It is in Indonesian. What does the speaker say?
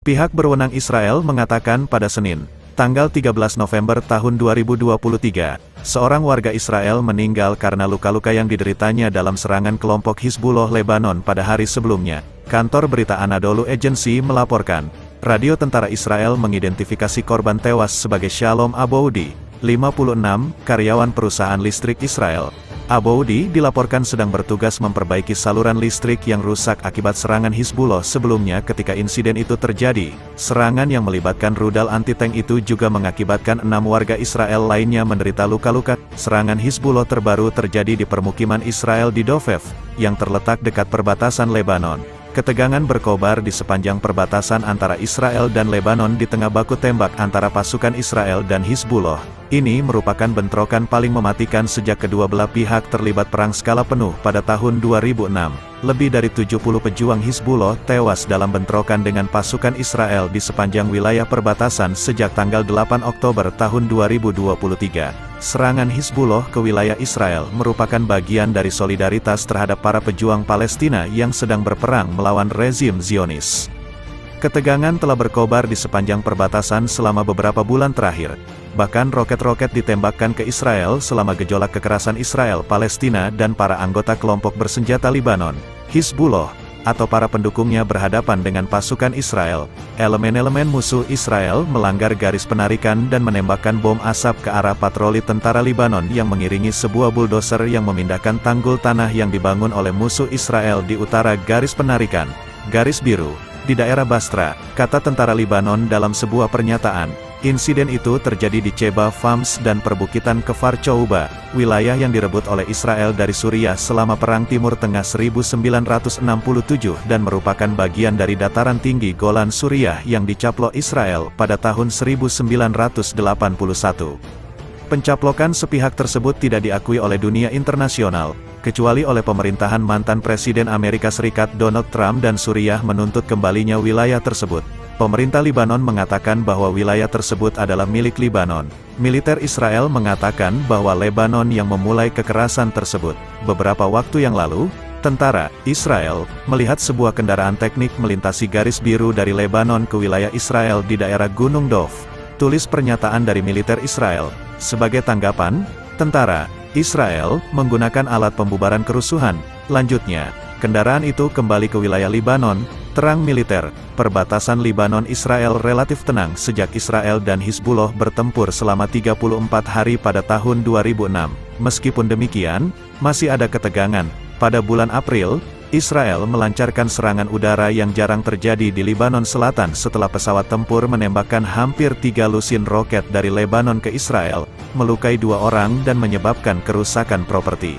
Pihak berwenang Israel mengatakan pada Senin, tanggal 13 November tahun 2023, seorang warga Israel meninggal karena luka-luka yang dideritanya dalam serangan kelompok Hizbullah Lebanon pada hari sebelumnya. Kantor berita Anadolu Agency melaporkan, radio tentara Israel mengidentifikasi korban tewas sebagai Shalom Aboudi, 56, karyawan perusahaan listrik Israel. Aboudi dilaporkan sedang bertugas memperbaiki saluran listrik yang rusak akibat serangan Hizbullah sebelumnya. Ketika insiden itu terjadi, serangan yang melibatkan rudal anti-tank itu juga mengakibatkan 6 warga Israel lainnya menderita luka-luka. Serangan Hizbullah terbaru terjadi di permukiman Israel di Dovev, yang terletak dekat perbatasan Lebanon. Ketegangan berkobar di sepanjang perbatasan antara Israel dan Lebanon di tengah baku tembak antara pasukan Israel dan Hizbullah. Ini merupakan bentrokan paling mematikan sejak kedua belah pihak terlibat perang skala penuh pada tahun 2006. Lebih dari 70 pejuang Hizbullah tewas dalam bentrokan dengan pasukan Israel di sepanjang wilayah perbatasan sejak tanggal 8 Oktober tahun 2023. Serangan Hizbullah ke wilayah Israel merupakan bagian dari solidaritas terhadap para pejuang Palestina yang sedang berperang melawan rezim Zionis. Ketegangan telah berkobar di sepanjang perbatasan selama beberapa bulan terakhir. Bahkan roket-roket ditembakkan ke Israel selama gejolak kekerasan Israel-Palestina dan para anggota kelompok bersenjata Libanon, Hizbullah, atau para pendukungnya berhadapan dengan pasukan Israel. Elemen-elemen musuh Israel melanggar garis penarikan dan menembakkan bom asap ke arah patroli tentara Libanon yang mengiringi sebuah bulldozer yang memindahkan tanggul tanah yang dibangun oleh musuh Israel di utara garis penarikan, garis biru, di daerah Basra, kata tentara Libanon dalam sebuah pernyataan. Insiden itu terjadi di Cheba Fams dan perbukitan Kfar Chouba, wilayah yang direbut oleh Israel dari Suriah selama Perang Timur Tengah 1967 dan merupakan bagian dari dataran tinggi Golan Suriah yang dicaplok Israel pada tahun 1981. Pencaplokan sepihak tersebut tidak diakui oleh dunia internasional, kecuali oleh pemerintahan mantan Presiden Amerika Serikat Donald Trump, dan Suriah menuntut kembalinya wilayah tersebut. Pemerintah Libanon mengatakan bahwa wilayah tersebut adalah milik Libanon. Militer Israel mengatakan bahwa Lebanon yang memulai kekerasan tersebut. Beberapa waktu yang lalu, tentara Israel melihat sebuah kendaraan teknik melintasi garis biru dari Lebanon ke wilayah Israel di daerah Gunung Dov. Tulis pernyataan dari militer Israel. Sebagai tanggapan, tentara Israel menggunakan alat pembubaran kerusuhan. Lanjutnya, kendaraan itu kembali ke wilayah Libanon. Terang militer, perbatasan Libanon-Israel relatif tenang sejak Israel dan Hizbullah bertempur selama 34 hari pada tahun 2006. Meskipun demikian, masih ada ketegangan. Pada bulan April, Israel melancarkan serangan udara yang jarang terjadi di Libanon Selatan setelah pesawat tempur menembakkan hampir 3 lusin roket dari Lebanon ke Israel, melukai 2 orang dan menyebabkan kerusakan properti.